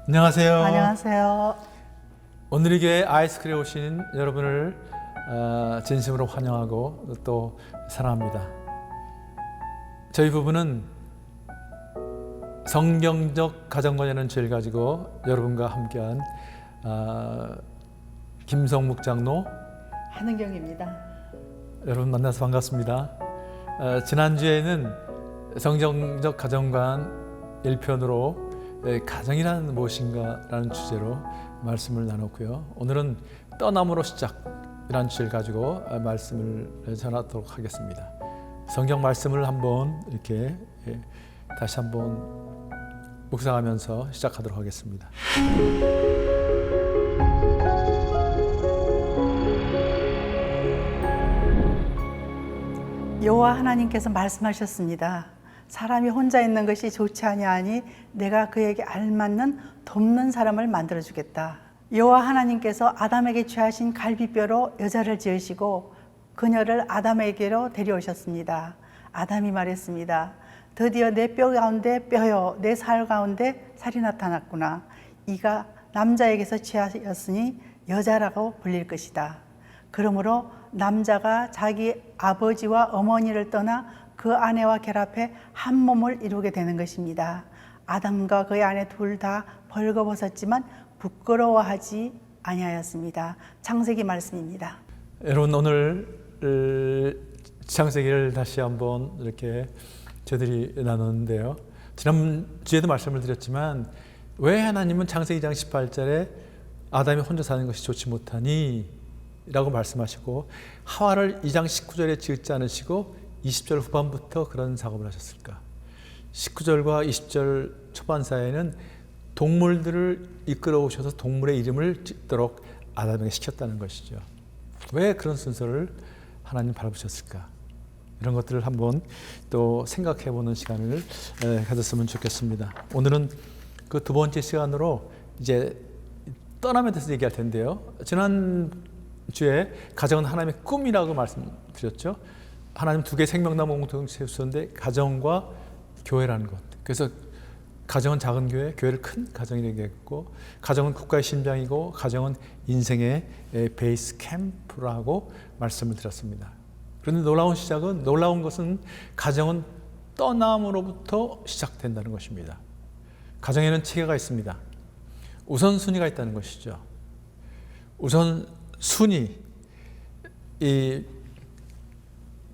안녕하세요. 안녕하세요. 오늘 이 교회 아이스크림에 오신 여러분을 진심으로 환영하고 또 사랑합니다. 저희 부부는 성경적 가정관이라는 주제를 가지고 여러분과 함께한 김성묵 장로, 한은경입니다. 여러분 만나서 반갑습니다. 지난주에는 성경적 가정관 1편으로 가정이란 무엇인가 라는 주제로 말씀을 나눴고요. 오늘은 떠남으로 시작이라는 주제를 가지고 말씀을 전하도록 하겠습니다. 성경 말씀을 한번 이렇게 다시 한번 묵상하면서 시작하도록 하겠습니다. 여호와 하나님께서 말씀하셨습니다. 사람이 혼자 있는 것이 좋지 아니하니 내가 그에게 알맞는 돕는 사람을 만들어 주겠다. 여호와 하나님께서 아담에게 취하신 갈비뼈로 여자를 지으시고 그녀를 아담에게로 데려오셨습니다. 아담이 말했습니다. 드디어 내 뼈 가운데 뼈요, 내 살 가운데 살이 나타났구나. 이가 남자에게서 취하였으니 여자라고 불릴 것이다. 그러므로 남자가 자기 아버지와 어머니를 떠나 그 아내와 결합해 한 몸을 이루게 되는 것입니다. 아담과 그의 아내 둘 다 벌거벗었지만 부끄러워하지 아니하였습니다. 창세기 말씀입니다. 여러분 오늘 창세기를 다시 한번 이렇게 저희들이 나눴는데요. 지난주에도 말씀을 드렸지만 왜 하나님은 창세기 2장 18절에 아담이 혼자 사는 것이 좋지 못하니 라고 말씀하시고 하와를 2장 19절에 지었지 않으시고 20절 후반부터 그런 작업을 하셨을까? 19절과 20절 초반 사이에는 동물들을 이끌어 오셔서 동물의 이름을 짓도록 아담에게 시켰다는 것이죠. 왜 그런 순서를 하나님 밟으셨을까? 이런 것들을 한번 또 생각해 보는 시간을 가졌으면 좋겠습니다. 오늘은 그 두 번째 시간으로 이제 떠남에 대해서 얘기할 텐데요. 지난주에 가정은 하나님의 꿈이라고 말씀드렸죠. 하나님 두 개의 생명나무 공동체 세우셨는데 가정과 교회라는 것. 그래서 가정은 작은 교회, 교회를 큰 가정이 되겠고 가정은 국가의 심장이고 가정은 인생의 베이스 캠프라고 말씀을 드렸습니다. 그런데 놀라운 것은 가정은 떠남으로부터 시작된다는 것입니다. 가정에는 체계가 있습니다. 우선순위가 있다는 것이죠. 우선순위, 이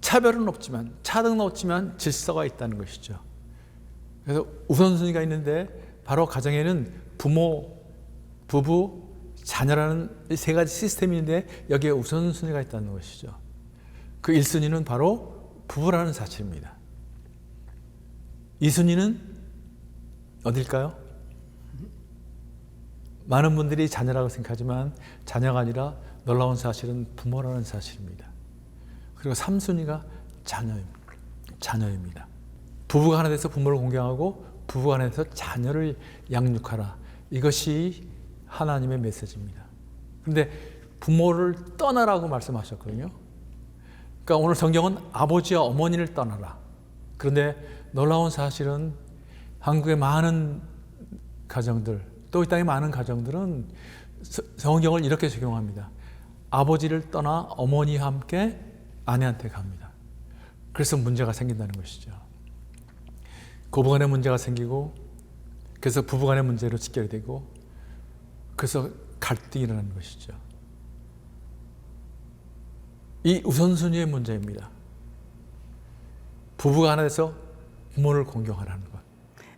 차별은 없지만 차등은 없지만 질서가 있다는 것이죠. 그래서 우선순위가 있는데 바로 가정에는 부모, 부부, 자녀라는 세 가지 시스템이 있는데 여기에 우선순위가 있다는 것이죠. 그 1순위는 바로 부부라는 사실입니다. 2순위는 어딜까요? 많은 분들이 자녀라고 생각하지만 자녀가 아니라 놀라운 사실은 부모라는 사실입니다. 그리고 3순위가 자녀입니다. 부부가 하나 돼서 부모를 공경하고 부부가 하나 돼서 자녀를 양육하라. 이것이 하나님의 메시지입니다. 그런데 부모를 떠나라고 말씀하셨거든요. 그러니까 오늘 성경은 아버지와 어머니를 떠나라. 그런데 놀라운 사실은 한국의 많은 가정들, 또 이 땅의 많은 가정들은 성경을 이렇게 적용합니다. 아버지를 떠나 어머니와 함께 아내한테 갑니다. 그래서 문제가 생긴다는 것이죠. 고부간의 문제가 생기고 그래서 부부간의 문제로 직결되고 그래서 갈등이 일어나는 것이죠. 이 우선순위의 문제입니다. 부부가 하나 돼서 부모를 공경하라는 것.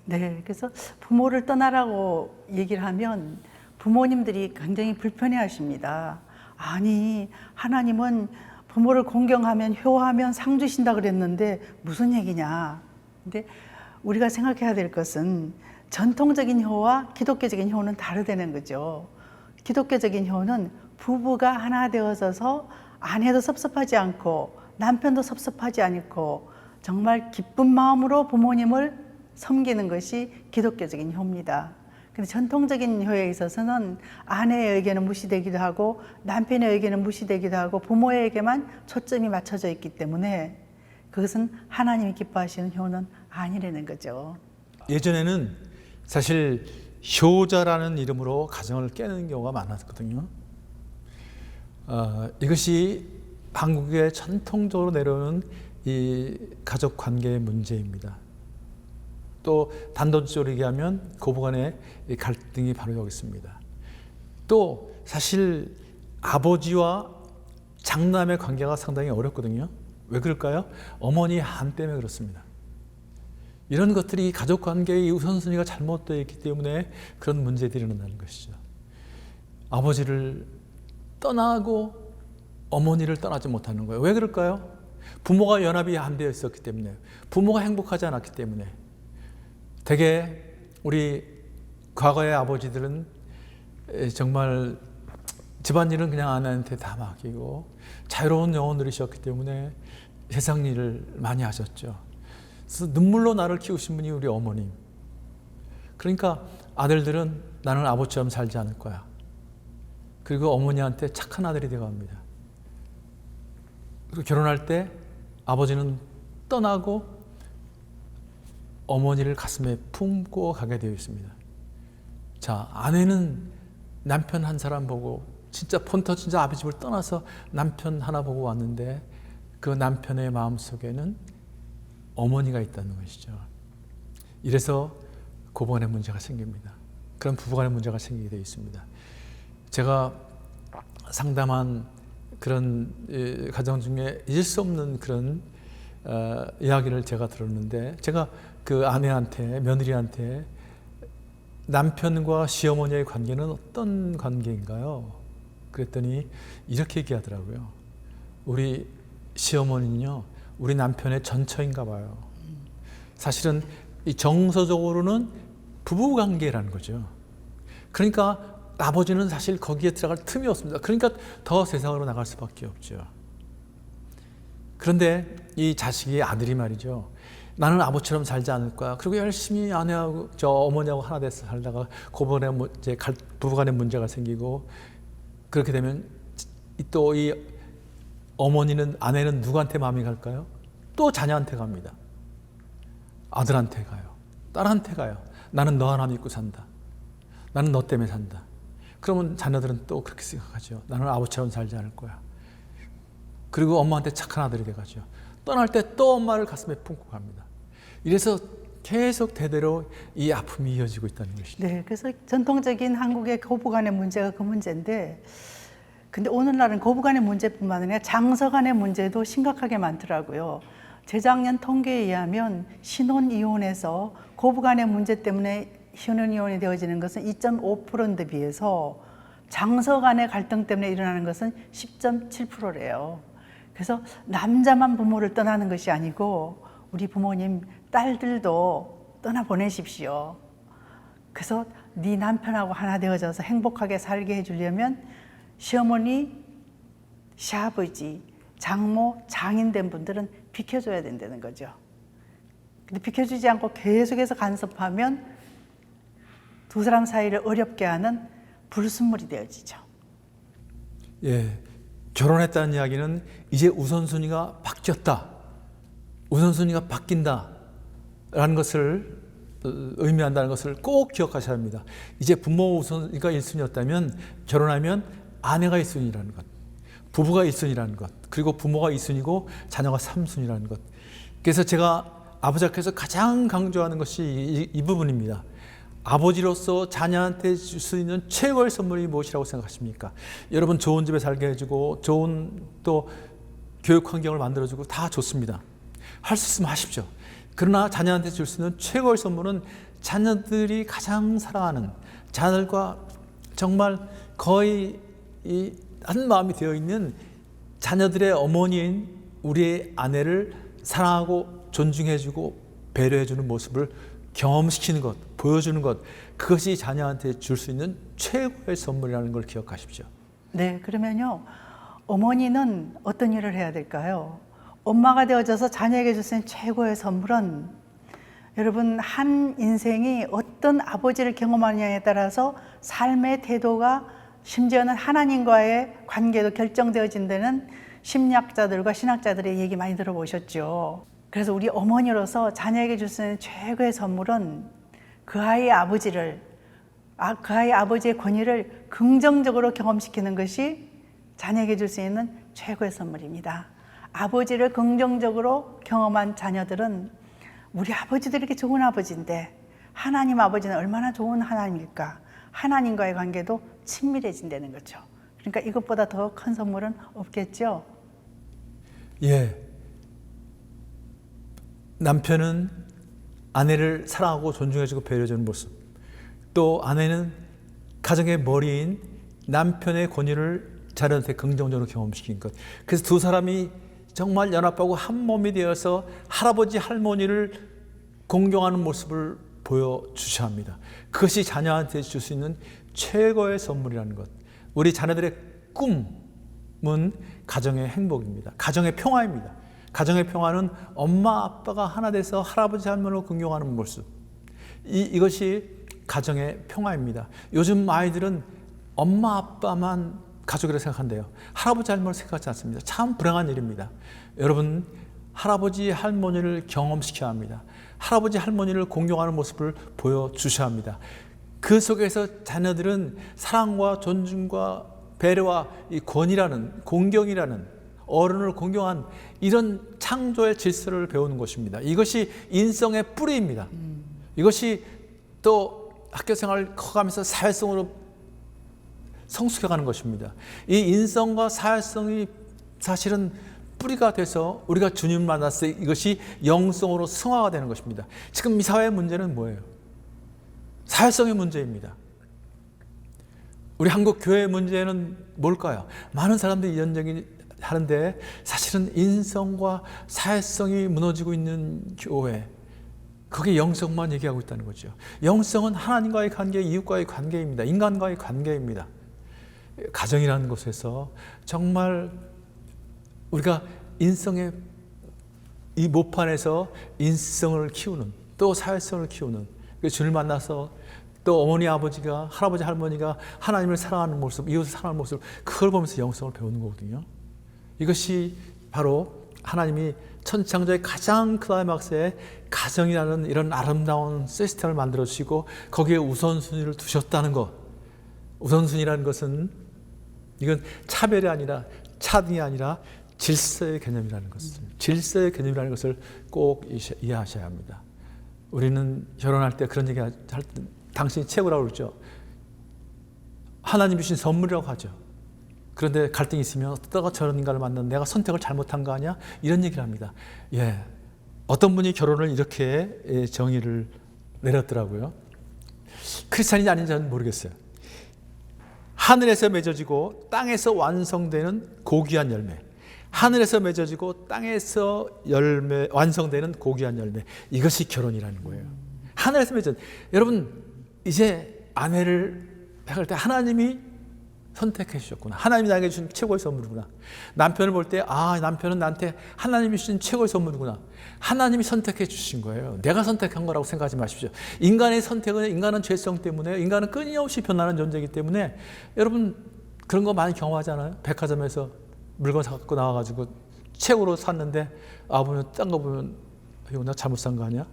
네, 그래서 부모를 떠나라고 얘기를 하면 부모님들이 굉장히 불편해하십니다. 아니, 하나님은 부모를 공경하면 효하면 상 주신다 그랬는데 무슨 얘기냐. 근데 우리가 생각해야 될 것은 전통적인 효와 기독교적인 효는 다르다는 거죠. 기독교적인 효는 부부가 하나 되어서 아내도 섭섭하지 않고 남편도 섭섭하지 않고 정말 기쁜 마음으로 부모님을 섬기는 것이 기독교적인 효입니다. 근데 전통적인 효에 있어서는 아내의 의견은 무시되기도 하고 남편의 의견은 무시되기도 하고 부모에게만 초점이 맞춰져 있기 때문에 그것은 하나님이 기뻐하시는 효는 아니라는 거죠. 예전에는 사실 효자라는 이름으로 가정을 깨는 경우가 많았거든요. 이것이 한국에 전통적으로 내려오는 이 가족 관계의 문제입니다. 또 단도직입적으로 얘기하면 고부간의 갈등이 바로 여기 있습니다. 또 사실 아버지와 장남의 관계가 상당히 어렵거든요. 왜 그럴까요? 어머니 한 때문에 그렇습니다. 이런 것들이 가족 관계의 우선순위가 잘못되어 있기 때문에 그런 문제들이 일어나는 것이죠. 아버지를 떠나고 어머니를 떠나지 못하는 거예요. 왜 그럴까요? 부모가 연합이 안 되어 있었기 때문에, 부모가 행복하지 않았기 때문에. 대개 우리 과거의 아버지들은 정말 집안일은 그냥 아내한테 다 맡기고 자유로운 영혼들이셨기 때문에 세상 일을 많이 하셨죠. 그래서 눈물로 나를 키우신 분이 우리 어머님. 그러니까 아들들은 나는 아버지처럼 살지 않을 거야. 그리고 어머니한테 착한 아들이 되어갑니다. 그리고 결혼할 때 아버지는 떠나고 어머니를 가슴에 품고 가게 되어 있습니다. 자, 아내는 남편 한 사람 보고 진짜 폰터 진짜 아버지 집을 떠나서 남편 하나 보고 왔는데 그 남편의 마음속에는 어머니가 있다는 것이죠. 이래서 고부간의 문제가 생깁니다. 그런 부부간의 문제가 생기게 되어 있습니다. 제가 상담한 그런 가정 중에 잊을 수 없는 그런 이야기를 제가 들었는데, 제가 그 아내한테, 며느리한테 남편과 시어머니의 관계는 어떤 관계인가요? 그랬더니 이렇게 얘기하더라고요. 우리 시어머니는요, 우리 남편의 전처인가 봐요. 사실은 이 정서적으로는 부부관계라는 거죠. 그러니까 아버지는 사실 거기에 들어갈 틈이 없습니다. 그러니까 더 세상으로 나갈 수밖에 없죠. 그런데 이 자식이, 아들이 말이죠, 나는 아버지처럼 살지 않을 거야. 그리고 열심히 아내하고 어머니하고 하나 돼서 살다가 고번에 이제 부부간의 문제가 생기고, 그렇게 되면 또 이 어머니는, 아내는 누구한테 마음이 갈까요? 또 자녀한테 갑니다. 아들한테 가요. 딸한테 가요. 나는 너 하나 믿고 산다. 나는 너 때문에 산다. 그러면 자녀들은 또 그렇게 생각하죠. 나는 아버지처럼 살지 않을 거야. 그리고 엄마한테 착한 아들이 돼가죠. 떠날 때 또 엄마를 가슴에 품고 갑니다. 이래서 계속 대대로 이 아픔이 이어지고 있다는 것이죠. 네, 그래서 전통적인 한국의 고부간의 문제가 그 문제인데, 근데 오늘날은 고부간의 문제뿐만 아니라 장서간의 문제도 심각하게 많더라고요. 재작년 통계에 의하면 신혼이혼에서 고부간의 문제 때문에 신혼이혼이 되어지는 것은 2.5%인데 비해서 장서간의 갈등 때문에 일어나는 것은 10.7%래요. 그래서 남자만 부모를 떠나는 것이 아니고 우리 부모님 딸들도 떠나보내십시오. 그래서 네 남편하고 하나 되어져서 행복하게 살게 해주려면 시어머니, 시아버지, 장모, 장인된 분들은 비켜줘야 된다는 거죠. 근데 비켜주지 않고 계속해서 간섭하면 두 사람 사이를 어렵게 하는 불순물이 되어지죠. 예, 결혼했다는 이야기는 이제 우선순위가 바뀌었다, 우선순위가 바뀐다라는 것을 의미한다는 것을 꼭 기억하셔야 합니다. 이제 부모 우선순위가 1순위였다면 결혼하면 아내가 1순위라는 것, 부부가 1순위라는 것, 그리고 부모가 2순위고 자녀가 3순위라는 것. 그래서 제가 아버지께서 가장 강조하는 것이 이 부분입니다. 아버지로서 자녀한테 줄 수 있는 최고의 선물이 무엇이라고 생각하십니까? 여러분, 좋은 집에 살게 해주고 좋은 또 교육 환경을 만들어주고 다 좋습니다. 할 수 있으면 하십시오. 그러나 자녀한테 줄 수 있는 최고의 선물은 자녀들이 가장 사랑하는, 자녀들과 정말 거의 한 마음이 되어 있는 자녀들의 어머니인 우리의 아내를 사랑하고 존중해주고 배려해주는 모습을 경험시키는 것, 보여주는 것, 그것이 자녀한테 줄 수 있는 최고의 선물이라는 걸 기억하십시오. 네, 그러면요, 어머니는 어떤 일을 해야 될까요? 엄마가 되어져서 자녀에게 줄 수 있는 최고의 선물은, 여러분, 한 인생이 어떤 아버지를 경험하느냐에 따라서 삶의 태도가, 심지어는 하나님과의 관계도 결정되어진다는 심리학자들과 신학자들의 얘기 많이 들어보셨죠. 그래서 우리 어머니로서 자녀에게 줄 수 있는 최고의 선물은 그 아이의 아버지를 그 아이 아버지의 권위를 긍정적으로 경험시키는 것이 자녀에게 줄 수 있는 최고의 선물입니다. 아버지를 긍정적으로 경험한 자녀들은 우리 아버지도 이렇게 좋은 아버지인데 하나님 아버지는 얼마나 좋은 하나님일까? 하나님과의 관계도 친밀해진다는 거죠. 그러니까 이것보다 더 큰 선물은 없겠죠. 예. 남편은 아내를 사랑하고 존중해주고 배려해주는 모습, 또 아내는 가정의 머리인 남편의 권위를 자녀한테 긍정적으로 경험시킨 것. 그래서 두 사람이 정말 연합하고 한 몸이 되어서 할아버지 할머니를 공경하는 모습을 보여주셔야 합니다. 그것이 자녀한테 줄 수 있는 최고의 선물이라는 것. 우리 자녀들의 꿈은 가정의 행복입니다. 가정의 평화입니다. 가정의 평화는 엄마 아빠가 하나 돼서 할아버지 할머니를 긍정하는 모습. 이것이 가정의 평화입니다. 요즘 아이들은 엄마 아빠만 가족이라고 생각한대요. 할아버지 할머니를 생각하지 않습니다. 참 불행한 일입니다. 여러분, 할아버지 할머니를 경험시켜야 합니다. 할아버지 할머니를 공경하는 모습을 보여주셔야 합니다. 그 속에서 자녀들은 사랑과 존중과 배려와 이 권위라는, 공경이라는, 어른을 공경한 이런 창조의 질서를 배우는 것입니다. 이것이 인성의 뿌리입니다. 이것이 또 학교생활 커가면서 사회성으로 성숙해가는 것입니다. 이 인성과 사회성이 사실은 뿌리가 돼서 우리가 주님을 만났을 때 이것이 영성으로 승화가 되는 것입니다. 지금 이 사회의 문제는 뭐예요? 사회성의 문제입니다. 우리 한국 교회의 문제는 뭘까요? 많은 사람들이 이런 얘기 하는데 사실은 인성과 사회성이 무너지고 있는 교회, 거기에 영성만 얘기하고 있다는 거죠. 영성은 하나님과의 관계, 이웃과의 관계입니다. 인간과의 관계입니다. 가정이라는 곳에서 정말 우리가 인성의 이 모판에서 인성을 키우는, 또 사회성을 키우는, 주를 만나서 또 어머니 아버지가, 할아버지 할머니가 하나님을 사랑하는 모습, 이웃을 사랑하는 모습, 그걸 보면서 영성을 배우는 거거든요. 이것이 바로 하나님이 천지창조의 가장 클라이막스에 가정이라는 이런 아름다운 시스템을 만들어 주시고 거기에 우선순위를 두셨다는 것. 우선순위라는 것은 이건 차별이 아니라 차등이 아니라 질서의 개념이라는 것을, 질서의 개념이라는 것을 꼭 이해하셔야 합니다. 우리는 결혼할 때 그런 얘기 할 때 당신이 최고라고 그러죠. 하나님이 주신 선물이라고 하죠. 그런데 갈등이 있으면 어쩌다가 저런 인간을 만난 내가 선택을 잘못한 거 아니야? 이런 얘기를 합니다. 예, 어떤 분이 결혼을 이렇게 정의를 내렸더라고요. 크리스찬인지 아닌지 저는 모르겠어요. 하늘에서 맺어지고 땅에서 완성되는 고귀한 열매, 하늘에서 맺어지고 땅에서 완성되는 고귀한 열매, 이것이 결혼이라는 거예요. 하늘에서 맺어진, 여러분 이제 아내를 할 때 하나님이 선택해 주셨구나. 하나님이 나에게 주신 최고의 선물이구나. 남편을 볼 때 남편은 나한테 하나님이 주신 최고의 선물이구나. 하나님이 선택해 주신 거예요. 내가 선택한 거라고 생각하지 마십시오. 인간의 선택은, 인간은 죄성 때문에, 인간은 끊임없이 변하는 존재이기 때문에, 여러분 그런 거 많이 경험하잖아요. 백화점에서 물건 사갖고 나와가지고 최고로 샀는데 보면 딴 거 보면 이거 나 잘못 산 거 아니야?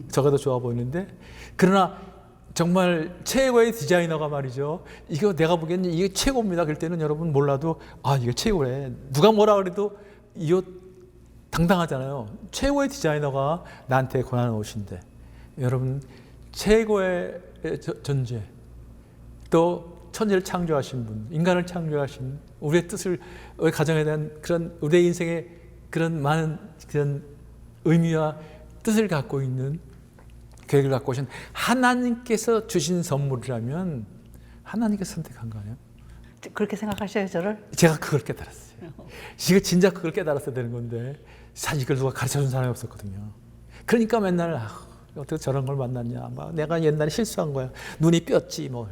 저가 더 좋아 보이는데, 그러나 정말 최고의 디자이너가 말이죠, 이거 내가 보기에는 이게 최고입니다. 그럴 때는 여러분 몰라도 이게 최고래. 누가 뭐라 그래도 이 옷 당당하잖아요. 최고의 디자이너가 나한테 권하는 옷인데, 여러분 최고의 존재, 또 천지를 창조하신 분, 인간을 창조하신, 우리의 뜻을, 우리 가정에 대한 그런 우리의 인생의 그런 많은 그런 의미와 뜻을 갖고 있는, 계획을 갖고 오신 하나님께서 주신 선물이라면 하나님께서 선택한 거 아니에요? 그렇게 생각하셔요, 저를? 제가 그걸 깨달았어요. 제가 진짜 그걸 깨달았어야 되는 건데 사실 이걸 누가 가르쳐준 사람이 없었거든요. 그러니까 맨날 어떻게 저런 걸 만났냐, 내가 옛날에 실수한 거야, 눈이 뼈지 뭐.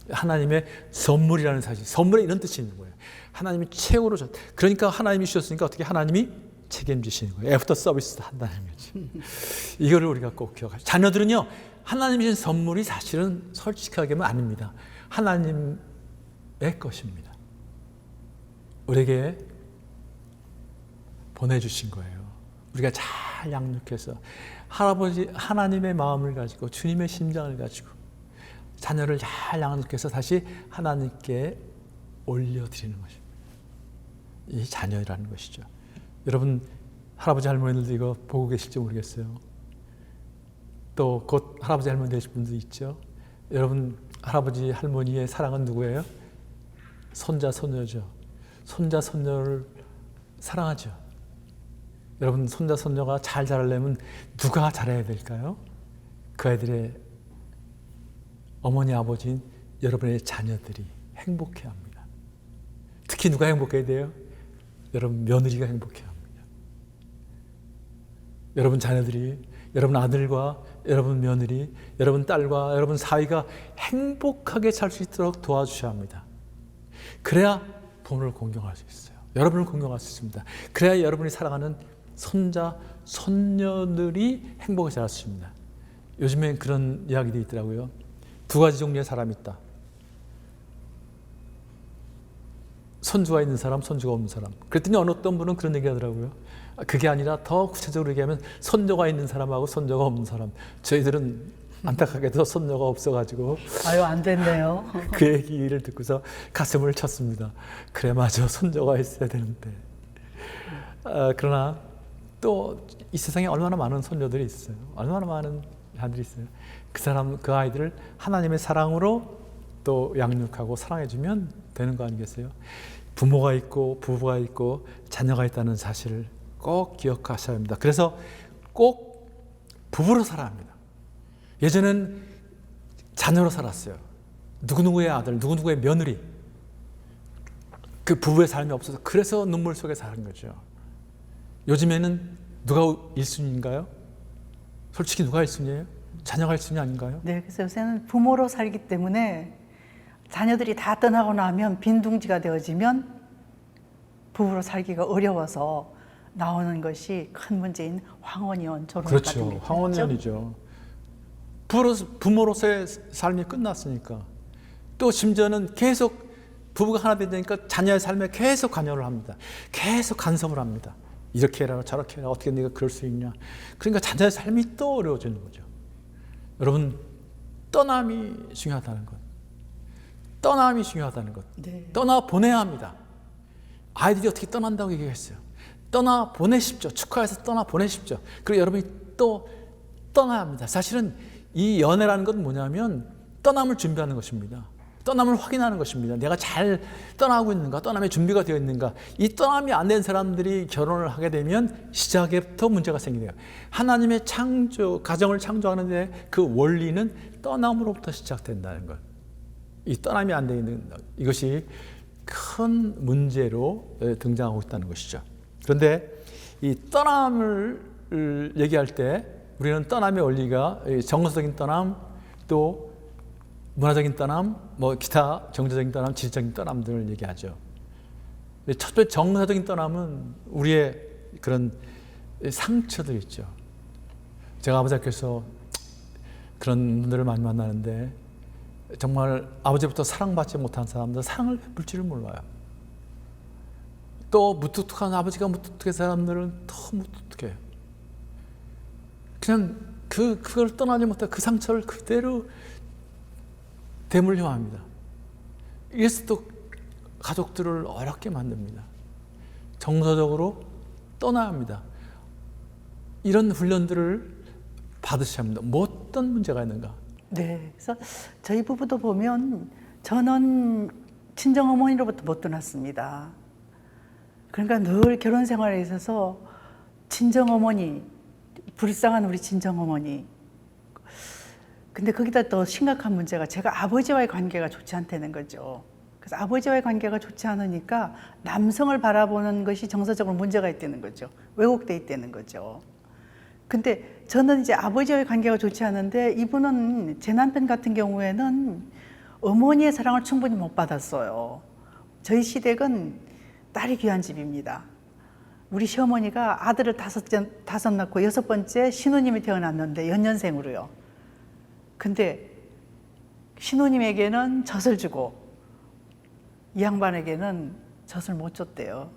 하나님의 선물이라는 사실, 선물에 이런 뜻이 있는 거예요. 하나님이 최고로 줬다. 그러니까 하나님이 주셨으니까 어떻게 하나님이 책임지시는 거예요. 애프터 서비스도 한다는 거지. 이거를 우리가 꼭 기억하죠. 자녀들은요, 하나님이 주신 선물이 사실은 솔직하게 하면 아닙니다. 하나님의 것입니다. 우리에게 보내주신 거예요. 우리가 잘 양육해서 하나님의 마음을 가지고, 주님의 심장을 가지고 자녀를 잘 양육해서 다시 하나님께 올려드리는 것입니다. 이 자녀라는 것이죠. 여러분 할아버지 할머니들도 이거 보고 계실지 모르겠어요. 또 곧 할아버지 할머니 되실 분도 있죠. 여러분 할아버지 할머니의 사랑은 누구예요? 손자 손녀죠. 손자 손녀를 사랑하죠. 여러분 손자 손녀가 잘 자라려면 누가 잘해야 될까요? 그 아이들의 어머니 아버지인 여러분의 자녀들이 행복해야 합니다. 특히 누가 행복해야 돼요? 여러분 며느리가 행복해야 합니다. 여러분 자녀들이, 여러분 아들과 여러분 며느리, 여러분 딸과 여러분 사위가 행복하게 살 수 있도록 도와주셔야 합니다. 그래야 부모를 공경할 수 있어요. 여러분을 공경할 수 있습니다. 그래야 여러분이 사랑하는 손자, 손녀들이 행복하게 자랄 수 있습니다. 요즘엔 그런 이야기도 있더라고요. 두 가지 종류의 사람이 있다. 손주가 있는 사람, 손주가 없는 사람. 그랬더니 어떤 분은 그런 얘기 하더라고요. 그게 아니라 더 구체적으로 얘기하면 손녀가 있는 사람하고 손녀가 없는 사람. 저희들은 안타깝게도 손녀가 없어가지고 아유, 안 됐네요. 그 얘기를 듣고서 가슴을 쳤습니다. 그래 맞아, 손녀가 있어야 되는데. 그러나 또 이 세상에 얼마나 많은 손녀들이 있어요. 얼마나 많은 아들이 있어요. 그 아이들을 하나님의 사랑으로 또 양육하고 사랑해주면 되는 거 아니겠어요? 부모가 있고 부부가 있고 자녀가 있다는 사실을 꼭 기억하셔야 합니다. 그래서 꼭 부부로 살아야 합니다. 예전엔 자녀로 살았어요. 누구누구의 아들, 누구누구의 며느리. 그 부부의 삶이 없어서 그래서 눈물 속에 사는 거죠. 요즘에는 누가 1순위인가요? 솔직히 누가 1순위예요? 자녀가 1순위 아닌가요? 네, 그래서 요새는 부모로 살기 때문에 자녀들이 다 떠나고 나면 빈둥지가 되어지면 부부로 살기가 어려워서 나오는 것이 큰 문제인 황혼이혼, 졸혼 같은 게 그렇죠. 있죠. 황혼이혼이죠. 부모로서의 삶이 끝났으니까. 또 심지어는 계속 부부가 하나 되니까 자녀의 삶에 계속 관여를 합니다. 계속 간섭을 합니다. 이렇게 해라 저렇게 해라 어떻게 네가 그럴 수 있냐. 그러니까 자녀의 삶이 또 어려워지는 거죠. 여러분 떠남이 중요하다는 것. 떠남이 중요하다는 것. 네. 떠나 보내야 합니다. 아이들이 어떻게 떠난다고 얘기했어요. 떠나 보내십시오. 축하해서 떠나 보내십시오. 그리고 여러분이 또 떠나야 합니다. 사실은 이 연애라는 건 뭐냐면 떠남을 준비하는 것입니다. 떠남을 확인하는 것입니다. 내가 잘 떠나고 있는가, 떠남의 준비가 되어 있는가. 이 떠남이 안 된 사람들이 결혼을 하게 되면 시작부터 문제가 생기네요. 하나님의 창조, 가정을 창조하는데 그 원리는 떠남으로부터 시작된다는 것. 이 떠남이 안 되는 이것이 큰 문제로 등장하고 있다는 것이죠. 그런데 이 떠남을 얘기할 때 우리는 떠남의 원리가 정서적인 떠남, 또 문화적인 떠남, 뭐 기타 경제적인 떠남, 지리적인 떠남들을 얘기하죠. 첫째 정서적인 떠남은 우리의 그런 상처들 있죠. 제가 아버지 학교에서 그런 분들을 많이 만나는데 정말 아버지부터 사랑받지 못한 사람들 사랑을 베풀지를 몰라요. 또 무뚝뚝한 아버지가 무뚝뚝한 사람들은 더 무뚝뚝해요. 그냥 그걸 떠나지 못해 그 상처를 그대로 대물림 합니다. 이래서 또 가족들을 어렵게 만듭니다. 정서적으로 떠나야 합니다. 이런 훈련들을 받으셔야 합니다. 뭐 어떤 문제가 있는가? 네, 그래서 저희 부부도 보면 저는 친정어머니로부터 못 떠났습니다. 그러니까 늘 결혼 생활에 있어서 친정어머니, 불쌍한 우리 친정어머니. 근데 거기다 또 심각한 문제가 제가 아버지와의 관계가 좋지 않다는 거죠. 그래서 아버지와의 관계가 좋지 않으니까 남성을 바라보는 것이 정서적으로 문제가 있다는 거죠. 왜곡돼 있다는 거죠. 근데 저는 이제 아버지와의 관계가 좋지 않은데 이분은 제 남편 같은 경우에는 어머니의 사랑을 충분히 못 받았어요. 저희 시댁은 딸이 귀한 집입니다. 우리 시어머니가 아들을 다섯 낳고 6번째 신우님이 태어났는데 연년생으로요. 근데 신우님에게는 젖을 주고 이 양반에게는 젖을 못 줬대요.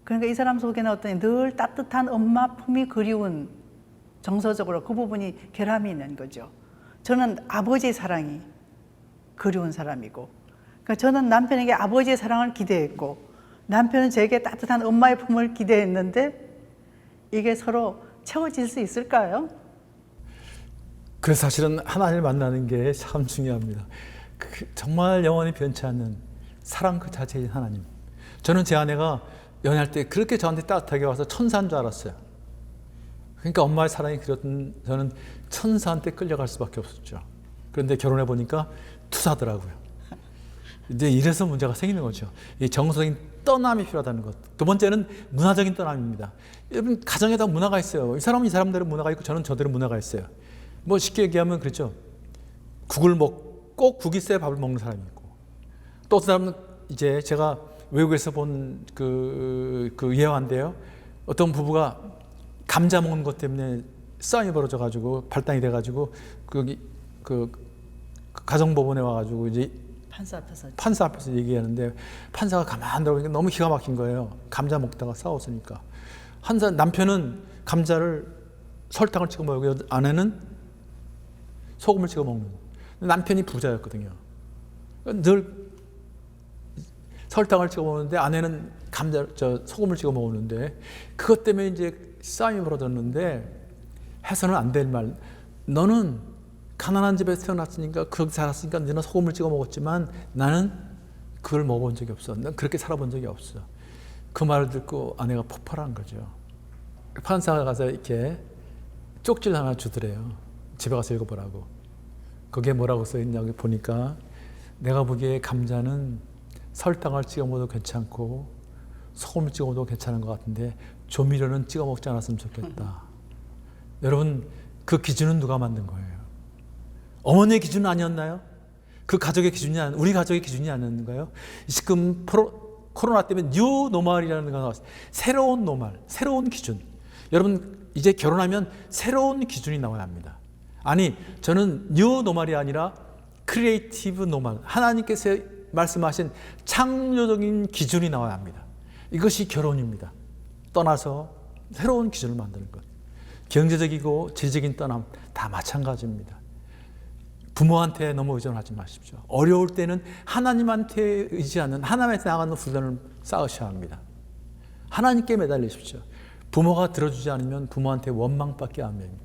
그러니까 이 사람 속에는 어떤 늘 따뜻한 엄마 품이 그리운 정서적으로 그 부분이 결함이 있는 거죠. 저는 아버지의 사랑이 그리운 사람이고, 그러니까 저는 남편에게 아버지의 사랑을 기대했고 남편은 제게 따뜻한 엄마의 품을 기대했는데 이게 서로 채워질 수 있을까요? 그래서 사실은 하나님을 만나는 게 참 중요합니다. 정말 영원히 변치 않는 사랑 그 자체인 하나님. 저는 제 아내가 연애할 때 그렇게 저한테 따뜻하게 와서 천사인 줄 알았어요. 그러니까 엄마의 사랑이 그렸던 저는 천사한테 끌려갈 수밖에 없었죠. 그런데 결혼해 보니까 투사더라고요. 이제 이래서 문제가 생기는 거죠. 이 정서적인 떠남이 필요하다는 것. 두 번째는 문화적인 떠남입니다. 여러분 가정에다 문화가 있어요. 이 사람은 이 사람대로 문화가 있고 저는 저대로 문화가 있어요. 뭐 쉽게 얘기하면 그렇죠. 국을 꼭 국이 있어야 밥을 먹는 사람이 있고, 또 어떤 사람은 이제 제가 외국에서 본 그 예화인데요. 어떤 부부가 감자 먹는 것 때문에 싸움이 벌어져가지고 발단이 돼가지고 그 가정법원에 와가지고 이제 판사 앞에서 얘기하는데 판사가 가만 들어보니까 너무 기가 막힌 거예요. 감자 먹다가 싸웠으니까. 남편은 감자를 설탕을 찍어 먹고 아내는 소금을 찍어 먹는. 남편이 부자였거든요. 늘 설탕을 찍어 먹는데 아내는 소금을 찍어 먹었는데 그것 때문에 이제 싸움이 벌어졌는데 해서는 안 될 말. 너는 가난한 집에서 태어났으니까 그렇게 살았으니까 너는 소금을 찍어 먹었지만 나는 그걸 먹어본 적이 없어. 난 그렇게 살아본 적이 없어. 그 말을 듣고 아내가 폭발한 거죠. 판사가 가서 이렇게 쪽지를 하나 주더래요. 집에 가서 읽어보라고. 거기에 뭐라고 써있냐고 보니까 내가 보기에 감자는 설탕을 찍어 먹어도 괜찮고 소금을 찍어 먹어도 괜찮은 것 같은데 조미료는 찍어 먹지 않았으면 좋겠다. 여러분 그 기준은 누가 만든 거예요? 어머니의 기준은 아니었나요? 그 가족의 기준이 우리 가족의 기준이 아니었는가요? 지금 코로나 때문에 뉴 노멀이라는 거 나왔어요. 새로운 노멀, 새로운 기준. 여러분 이제 결혼하면 새로운 기준이 나와야 합니다. 아니 저는 뉴 노멀이 아니라 크리에이티브 노멀, 하나님께서 말씀하신 창조적인 기준이 나와야 합니다. 이것이 결혼입니다. 떠나서 새로운 기준을 만드는 것. 경제적이고 지적인 떠남 다 마찬가지입니다. 부모한테 너무 의존하지 마십시오. 어려울 때는 하나님한테 의지하는, 하나님한테 나가는 훈련을 쌓으셔야 합니다. 하나님께 매달리십시오. 부모가 들어주지 않으면 부모한테 원망밖에 안 됩니다.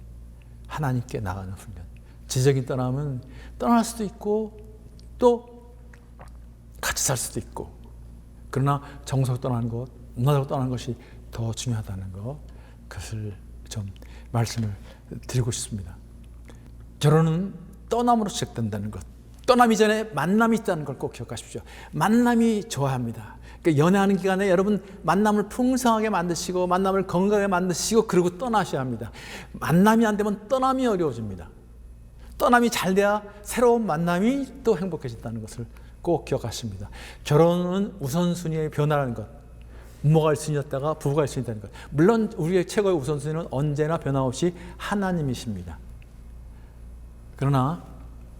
하나님께 나가는 훈련. 지적인 떠남은 떠날 수도 있고 또 같이 살 수도 있고, 그러나 정서로 떠나는 것, 문화적으로 떠나는 것이 더 중요하다는 것, 그것을 좀 말씀을 드리고 싶습니다. 결혼은 떠남으로 시작된다는 것, 떠남 이전에 만남이 있다는 걸 꼭 기억하십시오. 만남이 좋아야 합니다. 그러니까 연애하는 기간에 여러분 만남을 풍성하게 만드시고 만남을 건강하게 만드시고 그리고 떠나셔야 합니다. 만남이 안 되면 떠남이 어려워집니다. 떠남이 잘 돼야 새로운 만남이 또 행복해진다는 것을 꼭 기억하십니다. 결혼은 우선순위의 변화라는 것. 부모가 1순위였다가 부부가 1순위 되는 것. 물론 우리의 최고의 우선순위는 언제나 변함없이 하나님이십니다. 그러나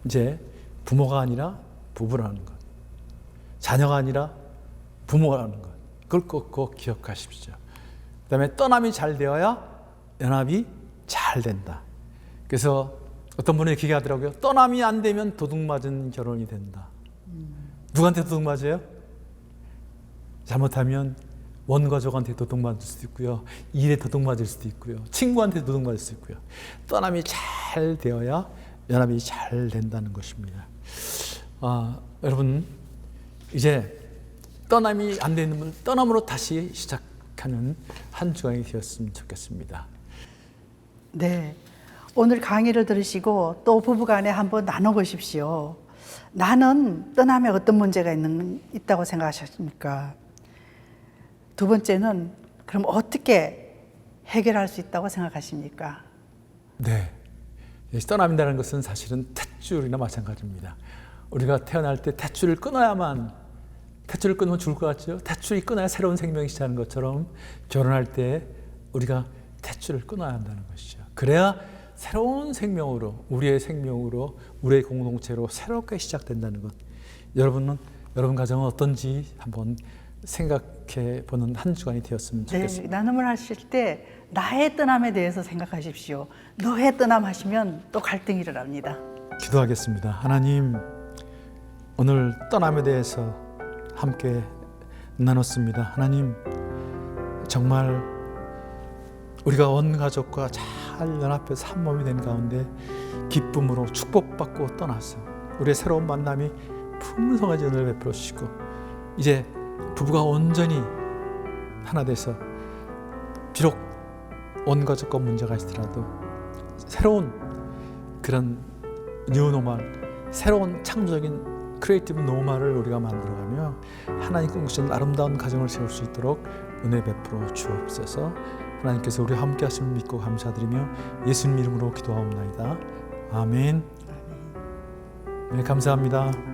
이제 부모가 아니라 부부라는 것, 자녀가 아니라 부모라는 것, 그걸 꼭 기억하십시오. 그 다음에 떠남이 잘 되어야 연합이 잘 된다. 그래서 어떤 분이 이렇게 하더라고요. 떠남이 안 되면 도둑맞은 결혼이 된다. 누구한테 도둑맞아요? 잘못하면 원가족한테 도둑맞을 수도 있고요. 일에 도둑맞을 수도 있고요. 친구한테 도둑맞을 수도 있고요. 떠남이 잘 되어야 연합이 잘 된다는 것입니다. 여러분 이제 떠남이 안 되는 분 떠남으로 다시 시작하는 한 주간이 되었으면 좋겠습니다. 네, 오늘 강의를 들으시고 또 부부간에 한번 나눠보십시오. 나는 떠남에 어떤 문제가 있다고 생각하십니까? 두 번째는 그럼 어떻게 해결할 수 있다고 생각하십니까? 네, 떠남이라는 것은 사실은 탯줄이나 마찬가지입니다. 우리가 태어날 때 탯줄을 끊어야만, 탯줄을 끊으면 죽을 것 같죠? 탯줄이 끊어야 새로운 생명이 시작하는 것처럼 결혼할 때 우리가 탯줄을 끊어야 한다는 것이죠. 그래야 새로운 생명으로, 우리의 생명으로, 우리의 공동체로 새롭게 시작된다는 것. 여러분 가정은 어떤지 한번 생각해 보는 한 주간이 되었으면 좋겠습니다. 네, 나눔을 하실 때 나의 떠남에 대해서 생각하십시오. 너의 떠남 하시면 또 갈등이 일어납니다. 기도하겠습니다. 하나님, 오늘 떠남에 대해서 함께 나눴습니다. 하나님, 정말 우리가 온 가족과 잘 연합해서 한 몸이 된 가운데 기쁨으로 축복받고 떠나서 우리의 새로운 만남이 풍성하게 은혜를 베풀어 주시고, 이제 부부가 온전히 하나 돼서 비록 온 가족과 문제가 있더라도 새로운 그런 뉴노멀, 새로운 창조적인 크리에이티브 노멀을 우리가 만들어가며 하나님 꿈꾸신 아름다운 가정을 세울 수 있도록 은혜 베풀어 주옵소서. 하나님께서 우리 함께 하심을 믿고 감사드리며 예수님 이름으로 기도하옵나이다. 아멘. 네, 감사합니다.